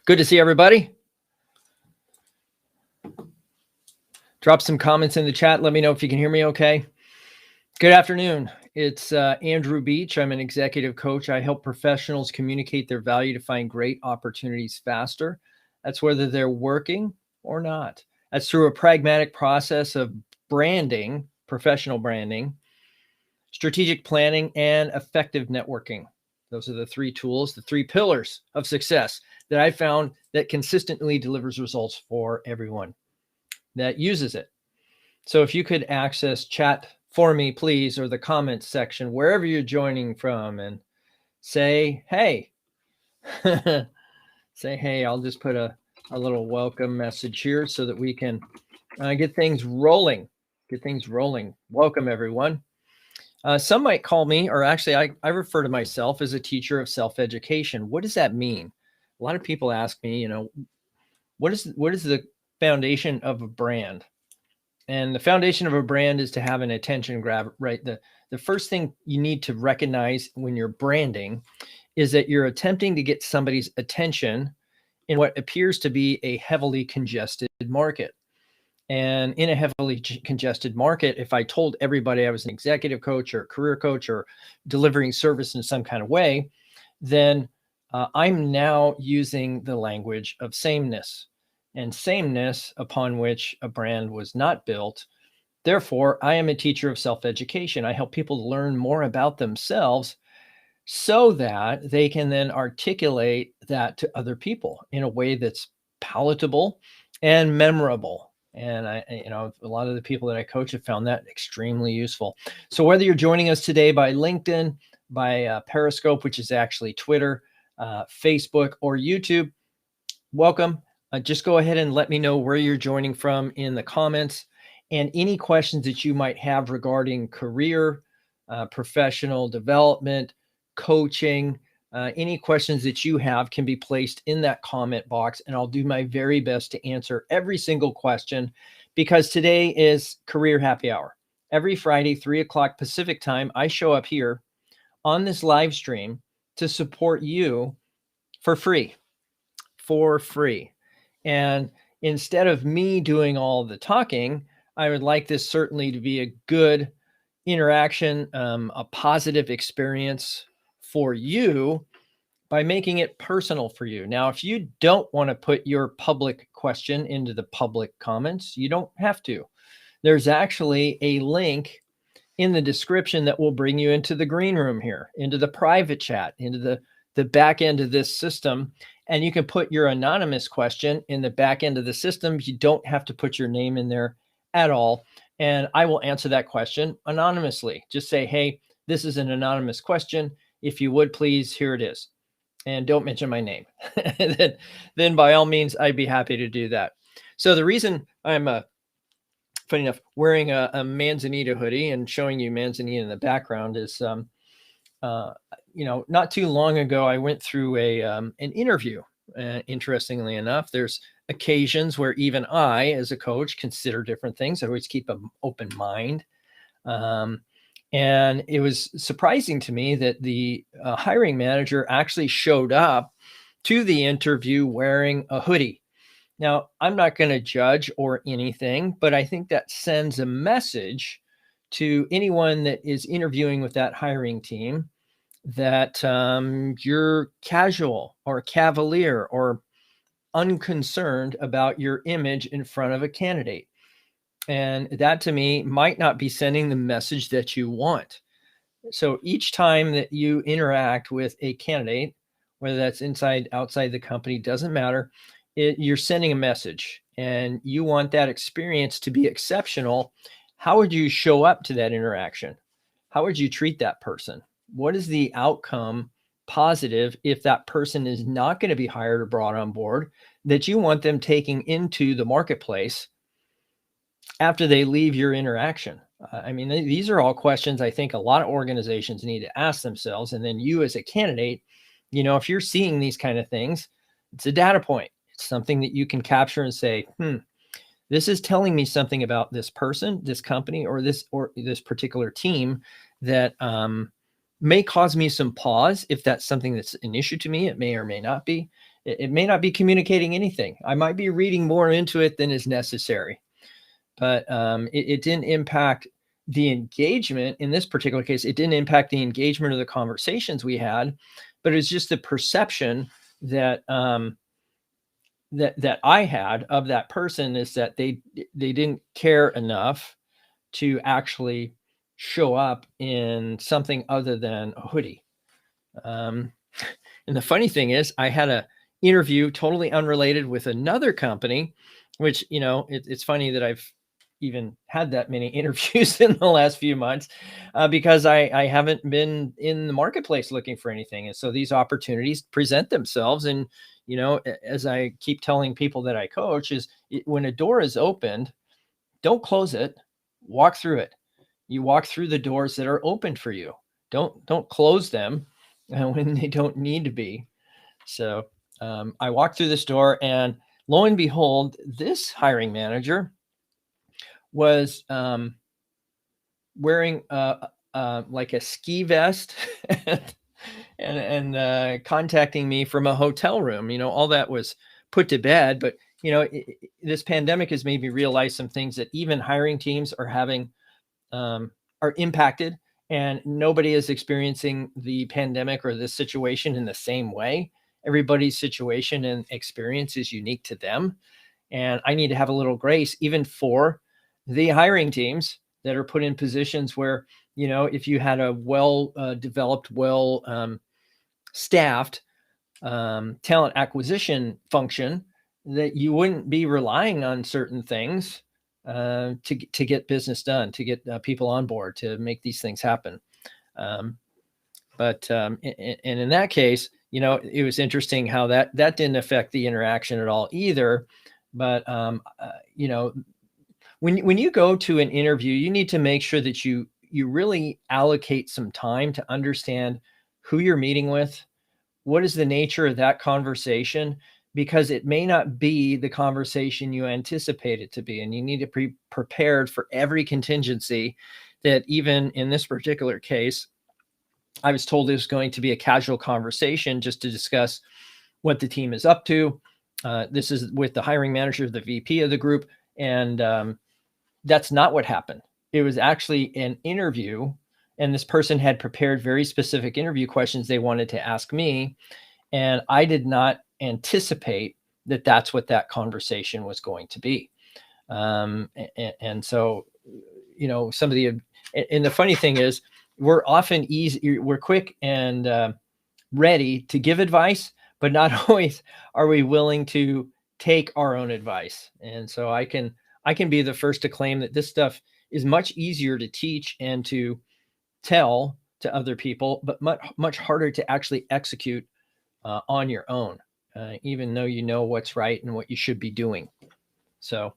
Good to see everybody. Drop some comments in the chat. Let me know if you can hear me okay. Good afternoon. It's Andrew Beach. I'm an executive coach. I help professionals communicate their value to find great opportunities faster. That's whether they're working or not. That's through a pragmatic process of branding, professional branding, strategic planning, and effective networking. Those are the three tools, the three pillars of success that I found that consistently delivers results for everyone that uses it. So if you could access chat for me, please, or the comments section, wherever you're joining from, and say, hey, say, hey, I'll just put a little welcome message here so that we can get things rolling, Welcome, everyone. Some might call me, or actually I refer to myself as a teacher of self-education. What does that mean? A lot of people ask me, what is the foundation of a brand? And the foundation of a brand is to have an attention grab, right? The first thing you need to recognize when you're branding is that you're attempting to get somebody's attention in what appears to be a heavily congested market. And in a heavily congested market, if I told everybody I was an executive coach or a career coach or delivering service in some kind of way, then I'm now using the language of sameness. And sameness upon which a brand was not built. Therefore, I am a teacher of self-education. I help people learn more about themselves so that they can then articulate that to other people in a way that's palatable and memorable. And a lot of the people that I coach have found that extremely useful. So whether you're joining us today by LinkedIn, by Periscope, which is actually Twitter, Facebook, or YouTube, welcome. Just go ahead and let me know where you're joining from in the comments, and any questions that you might have regarding career, professional development, coaching, any questions that you have can be placed in that comment box, and I'll do my very best to answer every single question, because today is Career Happy Hour. Every Friday, 3 o'clock Pacific time, I show up here on this live stream to support you for free. And instead of me doing all the talking, I would like this certainly to be a good interaction, a positive experience for you by making it personal for you. Now, if you don't want to put your public question into the public comments, you don't have to. There's actually a link in the description that will bring you into the green room here, into the private chat, into the back end of this system. And you can put your anonymous question in the back end of the system. You don't have to put your name in there at all. And I will answer that question anonymously. Just say, hey, this is an anonymous question. If you would, please, here it is. And don't mention my name. then by all means, I'd be happy to do that. So the reason I'm, funny enough, wearing a Manzanita hoodie and showing you Manzanita in the background is, not too long ago, I went through an interview. Interestingly enough, there's occasions where even I, as a coach, consider different things. I always keep an open mind. And it was surprising to me that the hiring manager actually showed up to the interview wearing a hoodie. Now, I'm not going to judge or anything, but I think that sends a message to anyone that is interviewing with that hiring team that you're casual or cavalier or unconcerned about your image in front of a candidate. And that, to me, might not be sending the message that you want. So each time that you interact with a candidate, whether that's inside, outside the company, doesn't matter, you're sending a message, and you want that experience to be exceptional. How would you show up to that interaction? How would you treat that person? What is the outcome positive if that person is not going to be hired or brought on board that you want them taking into the marketplace after they leave your interaction? These are all questions I think a lot of organizations need to ask themselves. And then you as a candidate, if you're seeing these kind of things, it's a data point. It's something that you can capture and say, this is telling me something about this person, this company, or this particular team that may cause me some pause. If that's something that's an issue to me, it may or may not be. it may not be communicating anything. I might be reading more into it than is necessary, but it didn't impact the engagement in this particular case. It didn't impact the engagement of the conversations we had, but it's just the perception that that I had of that person is that they didn't care enough to actually show up in something other than a hoodie. And the funny thing is, I had a interview totally unrelated with another company, which, it's funny that I've even had that many interviews in the last few months because I haven't been in the marketplace looking for anything. And so these opportunities present themselves. And, as I keep telling people that I coach is when a door is opened, don't close it, walk through it. You walk through the doors that are open for you. Don't close them when they don't need to be. So I walked through this door, and lo and behold, this hiring manager was wearing like a ski vest and contacting me from a hotel room. All that was put to bed, but this pandemic has made me realize some things that even hiring teams are having are impacted, and nobody is experiencing the pandemic or this situation in the same way. Everybody's situation and experience is unique to them. And I need to have a little grace, even for the hiring teams that are put in positions where, if you had a well developed, well staffed talent acquisition function, that you wouldn't be relying on certain things to get business done, to get people on board, to make these things happen. But in that case, it was interesting how that didn't affect the interaction at all either. But when you go to an interview, you need to make sure that you really allocate some time to understand who you're meeting with, what is the nature of that conversation, because it may not be the conversation you anticipate it to be. And you need to be prepared for every contingency. That even in this particular case, I was told it was going to be a casual conversation just to discuss what the team is up to. This is with the hiring manager, the VP of the group. And that's not what happened. It was actually an interview, and this person had prepared very specific interview questions they wanted to ask me. And I did not anticipate that that's what that conversation was going to be. And so, some of and the funny thing is, we're often we're quick and ready to give advice, but not always are we willing to take our own advice. And so I can be the first to claim that this stuff is much easier to teach and to tell to other people, but much harder to actually execute on your own, even though you know what's right and what you should be doing. So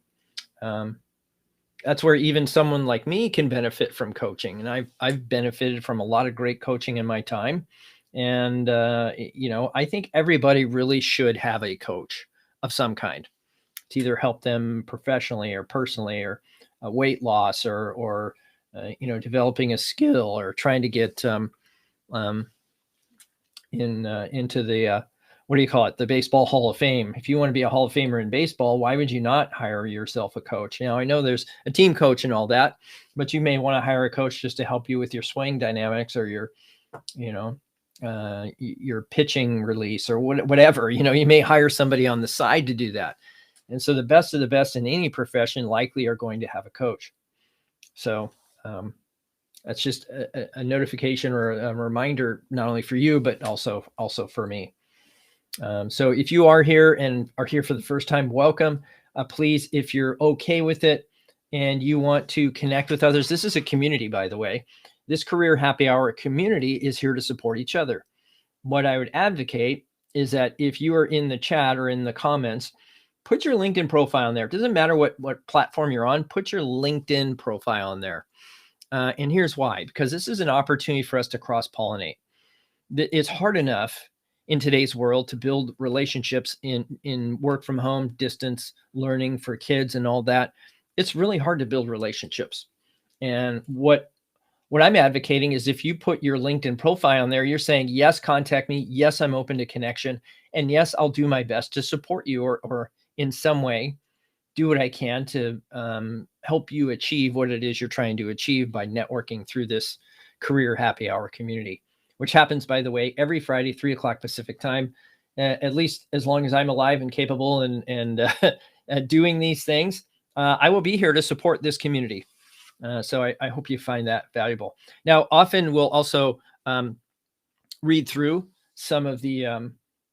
that's where even someone like me can benefit from coaching. And I've benefited from a lot of great coaching in my time. And, I think everybody really should have a coach of some kind to either help them professionally or personally, or weight loss, or developing a skill, or trying to get into the what do you call it? The Baseball Hall of Fame. If you want to be a Hall of Famer in baseball, why would you not hire yourself a coach? I know there's a team coach and all that, but you may want to hire a coach just to help you with your swing dynamics, or your pitching release, or whatever. You may hire somebody on the side to do that. And so the best of the best in any profession likely are going to have a coach. So that's just a notification or a reminder, not only for you, but also for me. So if you are here and are here for the first time, welcome. Please, if you're okay with it and you want to connect with others, this is a community, by the way. This Career Happy Hour community is here to support each other. What I would advocate is that if you are in the chat or in the comments, put your LinkedIn profile in there. It doesn't matter what platform you're on, put your LinkedIn profile in there. And here's why, because this is an opportunity for us to cross-pollinate. It's hard enough in today's world to build relationships in work from home, distance learning for kids and all that. It's really hard to build relationships. And what I'm advocating is, if you put your LinkedIn profile on there, you're saying, yes, contact me. Yes, I'm open to connection. And yes, I'll do my best to support you or in some way do what I can to help you achieve what it is you're trying to achieve by networking through this career happy hour community, which happens, by the way, every Friday, 3 o'clock Pacific time, at least as long as I'm alive and capable and doing these things. I will be here to support this community. So I hope you find that valuable. Now, often we'll also read through some of the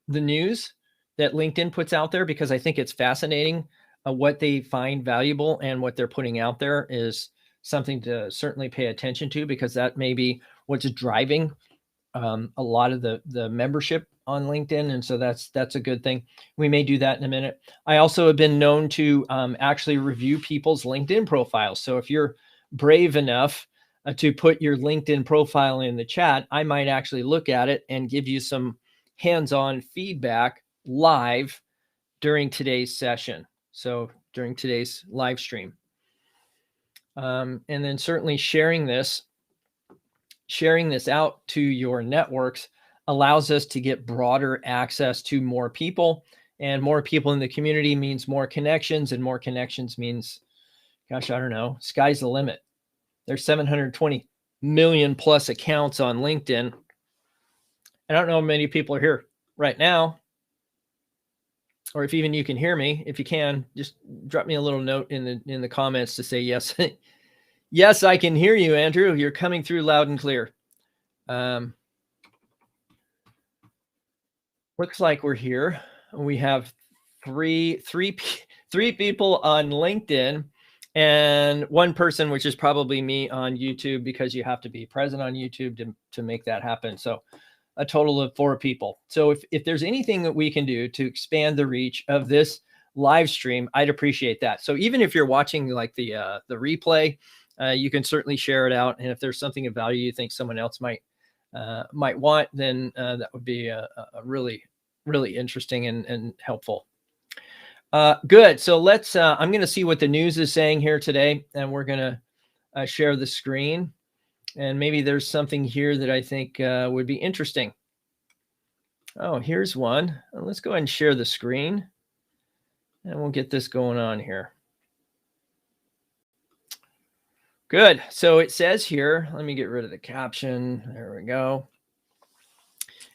news that LinkedIn puts out there, because I think it's fascinating. What they find valuable and what they're putting out there is something to certainly pay attention to, because that may be what's driving a lot of the membership on LinkedIn. And so that's a good thing. We may do that in a minute. I also have been known to actually review people's LinkedIn profiles. So if you're brave enough to put your LinkedIn profile in the chat, I might actually look at it and give you some hands-on feedback live during today's session. So during today's live stream. And then certainly sharing this out to your networks allows us to get broader access to more people, and more people in the community means more connections, and more connections means, gosh, I don't know, sky's the limit. There's 720 million plus accounts on LinkedIn. I don't know how many people are here right now, or if even you can hear me. If you can, just drop me a little note in the comments to say yes. Yes, I can hear you, Andrew. You're coming through loud and clear. Looks like we're here. We have three people on LinkedIn and one person, which is probably me, on YouTube, because you have to be present on YouTube to make that happen. So a total of 4 people. So if there's anything that we can do to expand the reach of this live stream, I'd appreciate that. So even if you're watching like the replay, you can certainly share it out. And if there's something of value you think someone else might want, then that would be a really, really interesting and helpful. Good. So let's, I'm going to see what the news is saying here today, and we're going to share the screen. And maybe there's something here that I think would be interesting. Oh, here's one. Let's go ahead and share the screen, and we'll get this going on here. Good. So it says here, let me get rid of the caption. There we go.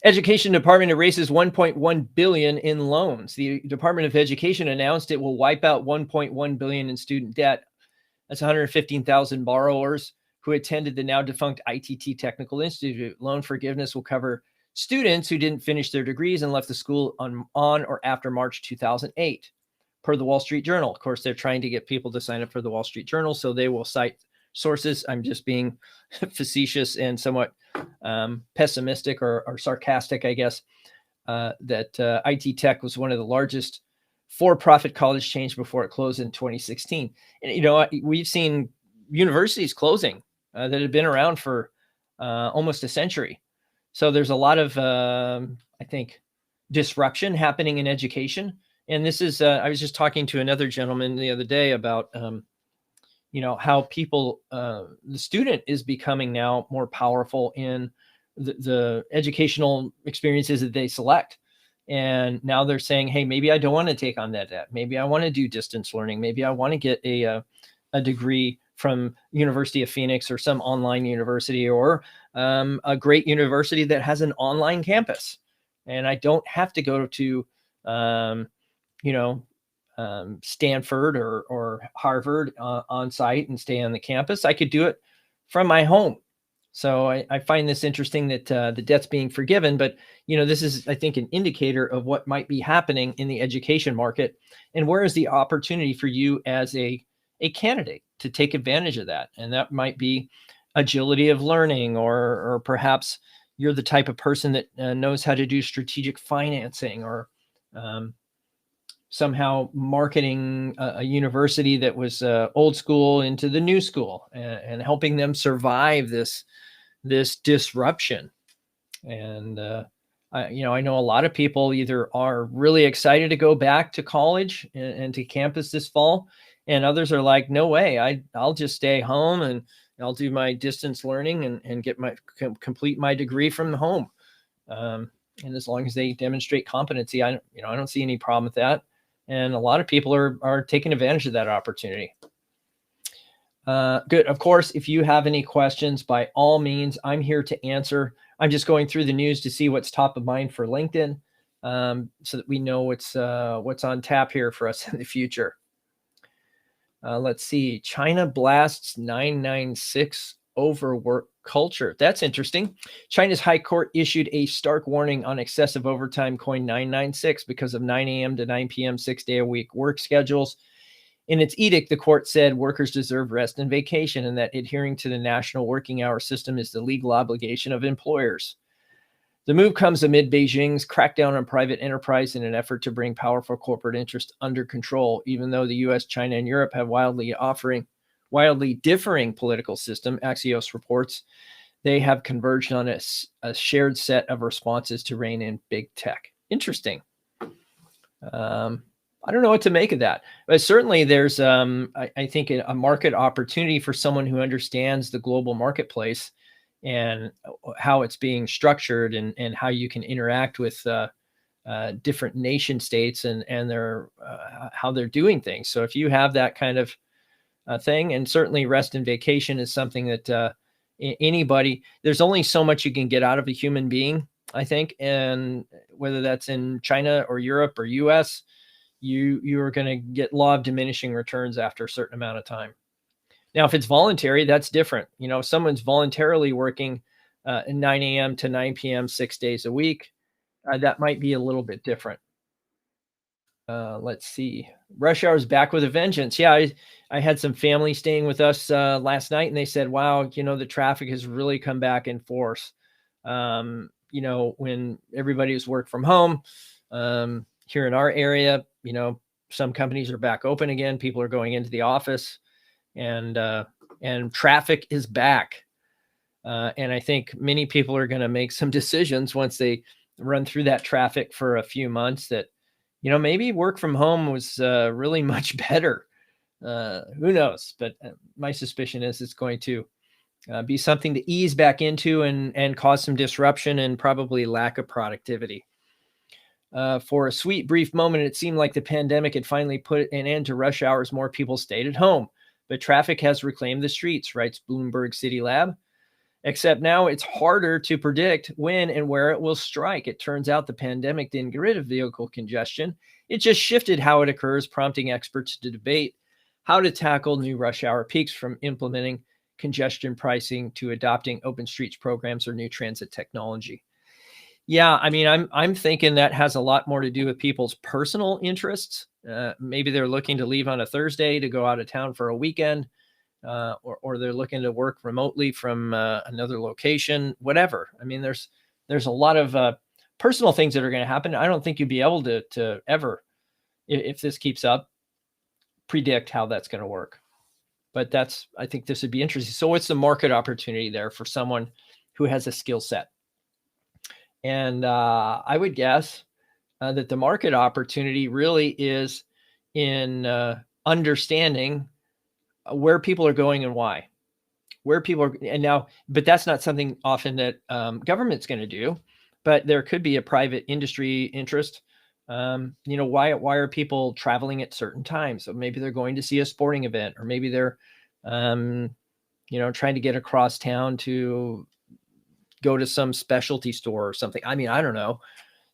Education Department erases 1.1 billion in loans. The Department of Education announced it will wipe out 1.1 billion in student debt. That's 115,000 borrowers who attended the now defunct ITT Technical Institute. Loan forgiveness will cover students who didn't finish their degrees and left the school on or after March 2008, per the Wall Street Journal. Of course, they're trying to get people to sign up for the Wall Street Journal, so they will cite sources. I'm just being facetious and somewhat pessimistic or sarcastic, I guess, that IT Tech was one of the largest for-profit college chains before it closed in 2016. And, you know, we've seen universities closing that have been around for almost a century. So there's a lot of, I think, disruption happening in education. And this is, I was just talking to another gentleman the other day about, you know, how people, the student is becoming now more powerful in the educational experiences that they select. And now they're saying, hey, maybe I don't want to take on that debt. Maybe I want to do distance learning. Maybe I want to get a degree from University of Phoenix or some online university, or a great university that has an online campus. And I don't have to go to, you know, Stanford or Harvard on site and stay on the campus. I could do it from my home. So I find this interesting that the debt's being forgiven, but you know, this is, I think, an indicator of what might be happening in the education market, and where is the opportunity for you as a candidate to take advantage of that. And that might be agility of learning, or perhaps you're the type of person that knows how to do strategic financing, or somehow marketing a university that was old school into the new school, and helping them survive this disruption. And you know, I know a lot of people either are really excited to go back to college and to campus this fall, and others are like, no way, I'll just stay home and I'll do my distance learning and get complete my degree from home. And as long as they demonstrate competency, I don't see any problem with that. And a lot of people are taking advantage of that opportunity. Good. Of course, if you have any questions, by all means, I'm here to answer. I'm just going through the news to see what's top of mind for LinkedIn, so that we know what's on tap here for us in the future. Let's see. China blasts 996 overwork culture. That's interesting. China's High Court issued a stark warning on excessive overtime coined 996 because of 9 a.m. to 9 p.m. 6-day-a-week work schedules. In its edict, the court said workers deserve rest and vacation, and that adhering to the national working hour system is the legal obligation of employers. The move comes amid Beijing's crackdown on private enterprise in an effort to bring powerful corporate interests under control, even though the US, China, and Europe have wildly differing political system. Axios reports they have converged on a shared set of responses to rein in big tech. Interesting. I don't know what to make of that, but certainly there's, I think, a market opportunity for someone who understands the global marketplace and how it's being structured, and how you can interact with different nation states and their how they're doing things. So if you have that kind of thing, and certainly rest and vacation is something that anybody, there's only so much you can get out of a human being, I think, and whether that's in China or Europe or US, you are going to get law of diminishing returns after a certain amount of time. Now, if it's voluntary, that's different. If someone's voluntarily working 9 a.m. to 9 p.m. 6 days a week, that might be a little bit different. Let's see. Rush hour is back with a vengeance. Yeah, I had some family staying with us last night, and they said, wow, the traffic has really come back in force. When everybody was work from home, here in our area, some companies are back open again. People are going into the office, and traffic is back. And I think many people are going to make some decisions once they run through that traffic for a few months that, maybe work from home was really much better. Who knows? But my suspicion is it's going to be something to ease back into and cause some disruption and probably lack of productivity. For a sweet, brief moment, it seemed like the pandemic had finally put an end to rush hours. More people stayed at home, but traffic has reclaimed the streets, writes Bloomberg City Lab. Except now it's harder to predict when and where it will strike. It turns out the pandemic didn't get rid of vehicle congestion. It just shifted how it occurs, prompting experts to debate how to tackle new rush hour peaks, from implementing congestion pricing to adopting open streets programs or new transit technology. Yeah, I mean, I'm thinking that has a lot more to do with people's personal interests. Maybe they're looking to leave on a Thursday to go out of town for a weekend, or they're looking to work remotely from another location, whatever. I mean, there's a lot of personal things that are going to happen. I don't think you'd be able to ever, if this keeps up, predict how that's going to work. But I think this would be interesting. So what's the market opportunity there for someone who has a skill set? And I would guess that the market opportunity really is in understanding where people are going and why, but that's not something often that government's going to do, but there could be a private industry interest. Why are people traveling at certain times? So maybe they're going to see a sporting event, or maybe they're, trying to get across town to go to some specialty store or something. I mean, I don't know.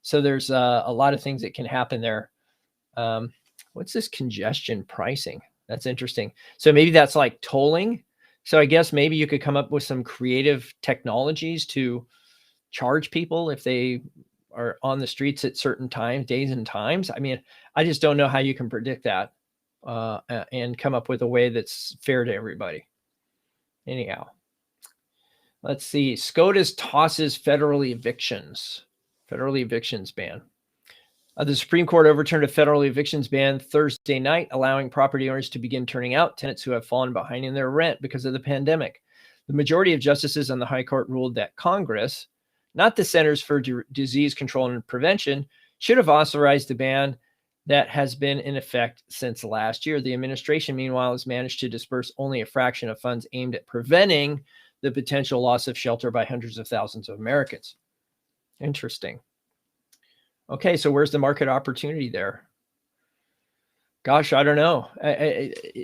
So there's a lot of things that can happen there. What's this congestion pricing? That's interesting. So maybe that's like tolling. So I guess maybe you could come up with some creative technologies to charge people if they are on the streets at certain times, days and times. I mean, I just don't know how you can predict that and come up with a way that's fair to everybody. Anyhow, let's see. SCOTUS tosses federal evictions ban. The Supreme Court overturned a federal evictions ban Thursday night, allowing property owners to begin turning out tenants who have fallen behind in their rent because of the pandemic. The majority of justices on the High Court ruled that Congress, not the Centers for Disease Control and Prevention, should have authorized the ban that has been in effect since last year. The administration, meanwhile, has managed to disperse only a fraction of funds aimed at preventing the potential loss of shelter by hundreds of thousands of Americans. Interesting. Okay, so where's the market opportunity there? Gosh, I don't know.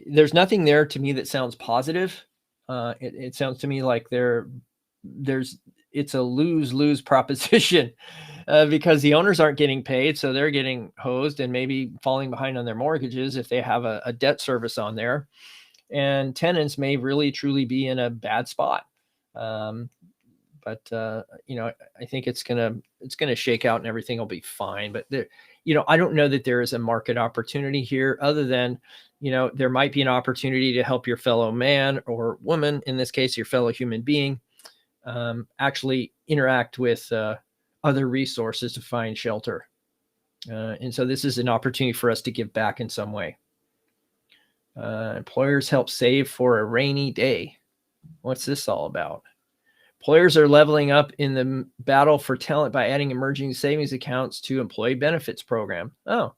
There's nothing there to me that sounds positive. It sounds to me like there's it's a lose-lose proposition because the owners aren't getting paid, so they're getting hosed and maybe falling behind on their mortgages if they have a debt service on there. And tenants may really truly be in a bad spot. Um, but I think it's gonna shake out and everything will be fine. But I don't know that there is a market opportunity here other than, there might be an opportunity to help your fellow man or woman, in this case, your fellow human being, actually interact with other resources to find shelter. And so this is an opportunity for us to give back in some way. Employers help save for a rainy day. What's this all about? Employers are leveling up in the battle for talent by adding emerging savings accounts to employee benefits program. Oh,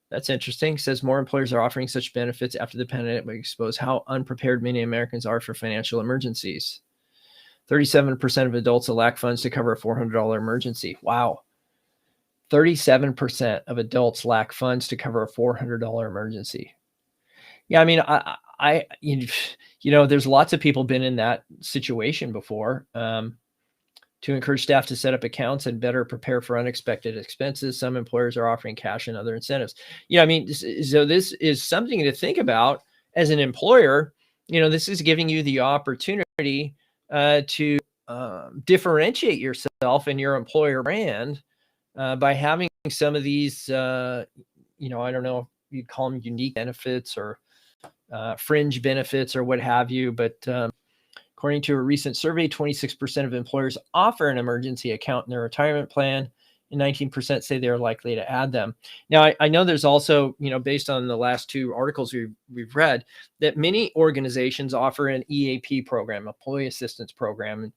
that's interesting. Says more employers are offering such benefits after the pandemic exposed how unprepared many Americans are for financial emergencies. 37% of adults lack funds to cover a $400 emergency. Wow. 37% of adults lack funds to cover a $400 emergency. Yeah, I mean, there's lots of people been in that situation before. To encourage staff to set up accounts and better prepare for unexpected expenses, some employers are offering cash and other incentives. Yeah, I mean, so this is something to think about as an employer. This is giving you the opportunity to differentiate yourself and your employer brand by having some of these, I don't know if you'd call them unique benefits or fringe benefits or what have you. But according to a recent survey, 26% of employers offer an emergency account in their retirement plan, and 19% say they're likely to add them. Now, I know there's also, based on the last two articles we've read, that many organizations offer an EAP program, employee assistance program.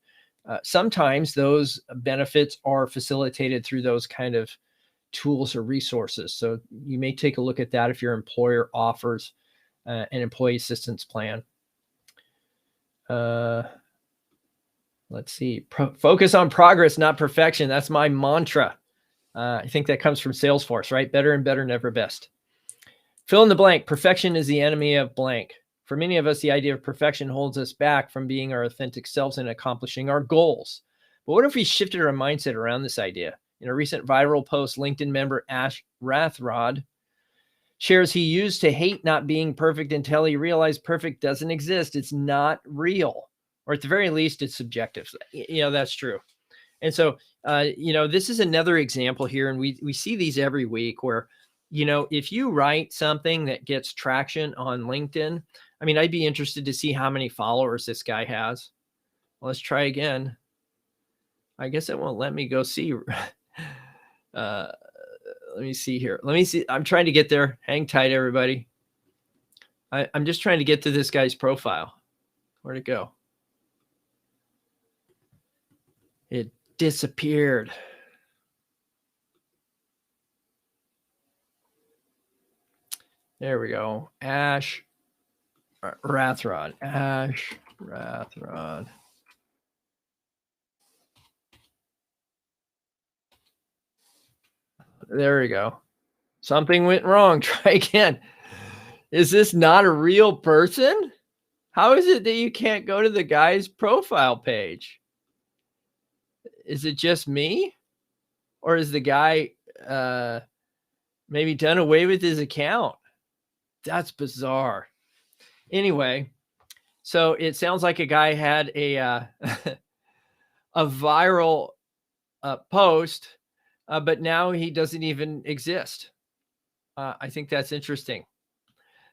Sometimes those benefits are facilitated through those kind of tools or resources. So you may take a look at that if your employer offers an employee assistance plan. Let's see. Focus on progress, not perfection. That's my mantra. I think that comes from Salesforce, right? Better and better, never best. Fill in the blank. Perfection is the enemy of blank. For many of us, the idea of perfection holds us back from being our authentic selves and accomplishing our goals. But what if we shifted our mindset around this idea? In a recent viral post, LinkedIn member Ash Rathrod shares he used to hate not being perfect until he realized perfect doesn't exist. It's not real, or at the very least, it's subjective. That's true. And so, this is another example here, and we see these every week where, if you write something that gets traction on LinkedIn, I mean, I'd be interested to see how many followers this guy has. Let's try again. I guess it won't let me go see. Let me see here. Let me see. I'm trying to get there. Hang tight, everybody. I'm just trying to get to this guy's profile. Where'd it go? It disappeared. There we go. Ash Rathrod. Ash Rathrod. There we go. Something went wrong. Try again. Is this not a real person? How is it that you can't go to the guy's profile page? Is it just me? Or is the guy maybe done away with his account? That's bizarre. Anyway, so it sounds like a guy had a a viral post, but now he doesn't even exist. I think that's interesting.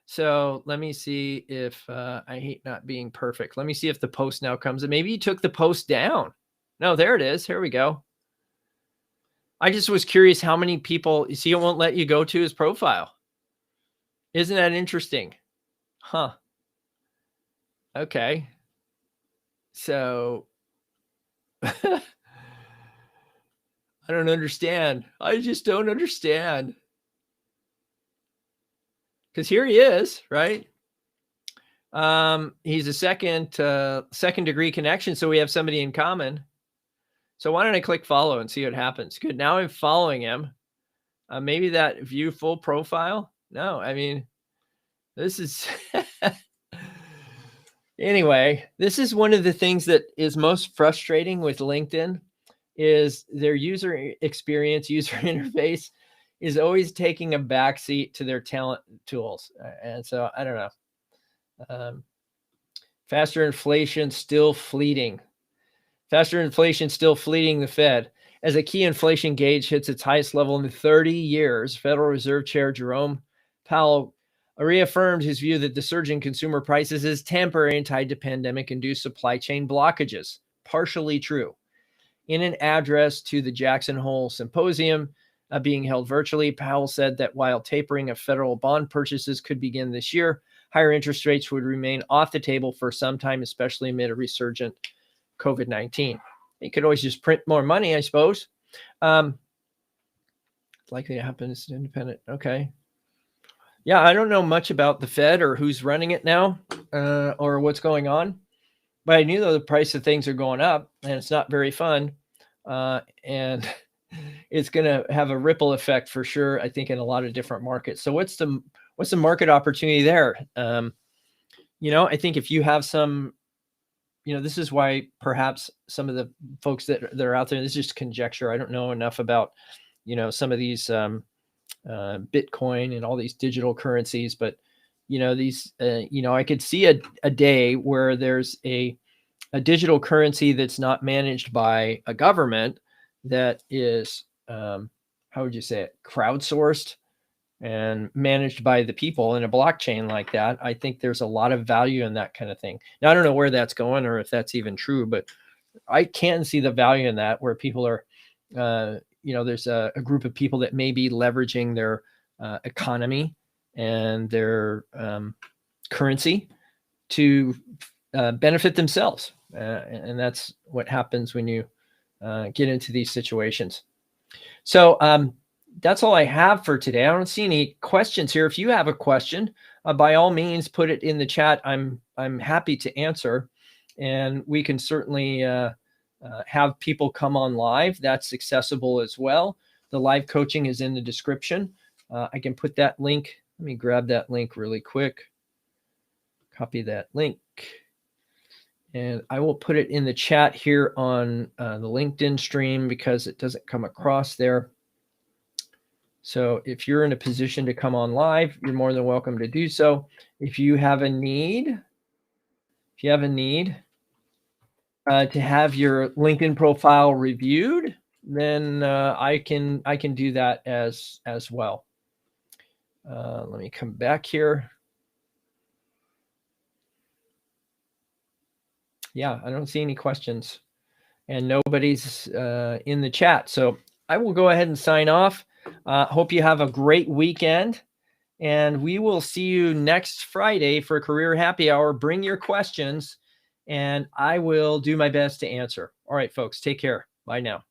So let me see if I hate not being perfect. Let me see if the post now comes. And maybe he took the post down. No, there it is. Here we go. I just was curious how many people, you see, it won't let you go to his profile. Isn't that interesting? Huh. Okay. So I don't understand. I just don't understand. Because here he is, right? He's a second degree connection, so we have somebody in common. So why don't I click follow and see what happens? Good. Now I'm following him. Maybe that view full profile. No, I mean, this is anyway, this is one of the things that is most frustrating with LinkedIn is their user experience, user interface is always taking a backseat to their talent tools. And so I don't know. Faster inflation still fleeting. Faster inflation still fleeting the Fed. As a key inflation gauge hits its highest level in 30 years, Federal Reserve Chair Jerome Powell reaffirmed his view that the surge in consumer prices is temporary and tied to pandemic-induced supply chain blockages. Partially true. In an address to the Jackson Hole Symposium being held virtually, Powell said that while tapering of federal bond purchases could begin this year, higher interest rates would remain off the table for some time, especially amid a resurgent COVID-19. You could always just print more money, I suppose. Likely to happen. It's independent. Okay. Yeah, I don't know much about the Fed or who's running it now or what's going on. But I knew that the price of things are going up and it's not very fun. And it's going to have a ripple effect for sure, I think, in a lot of different markets. So what's the market opportunity there? I think if you have some, this is why perhaps some of the folks that are out there, this is just conjecture. I don't know enough about, some of these Bitcoin and all these digital currencies, but these, I could see a day where there's a digital currency that's not managed by a government, that is, how would you say it, crowdsourced and managed by the people in a blockchain like that. I think there's a lot of value in that kind of thing. Now, I don't know where that's going or if that's even true, but I can see the value in that, where people are, there's a group of people that may be leveraging their economy and their currency to benefit themselves. And that's what happens when you get into these situations. So that's all I have for today. I don't see any questions here. If you have a question, by all means, put it in the chat. I'm happy to answer, and we can certainly have people come on live. That's accessible as well. The live coaching is in the description. I can put that link. Let me grab that link really quick. Copy that link. And I will put it in the chat here on the LinkedIn stream because it doesn't come across there. So if you're in a position to come on live, you're more than welcome to do so. If you have a need, to have your LinkedIn profile reviewed, then I can do that as well. Let me come back here. Yeah, I don't see any questions, and nobody's in the chat. So I will go ahead and sign off. Hope you have a great weekend, and we will see you next Friday for Career Happy Hour. Bring your questions, and I will do my best to answer. All right, folks, take care. Bye now.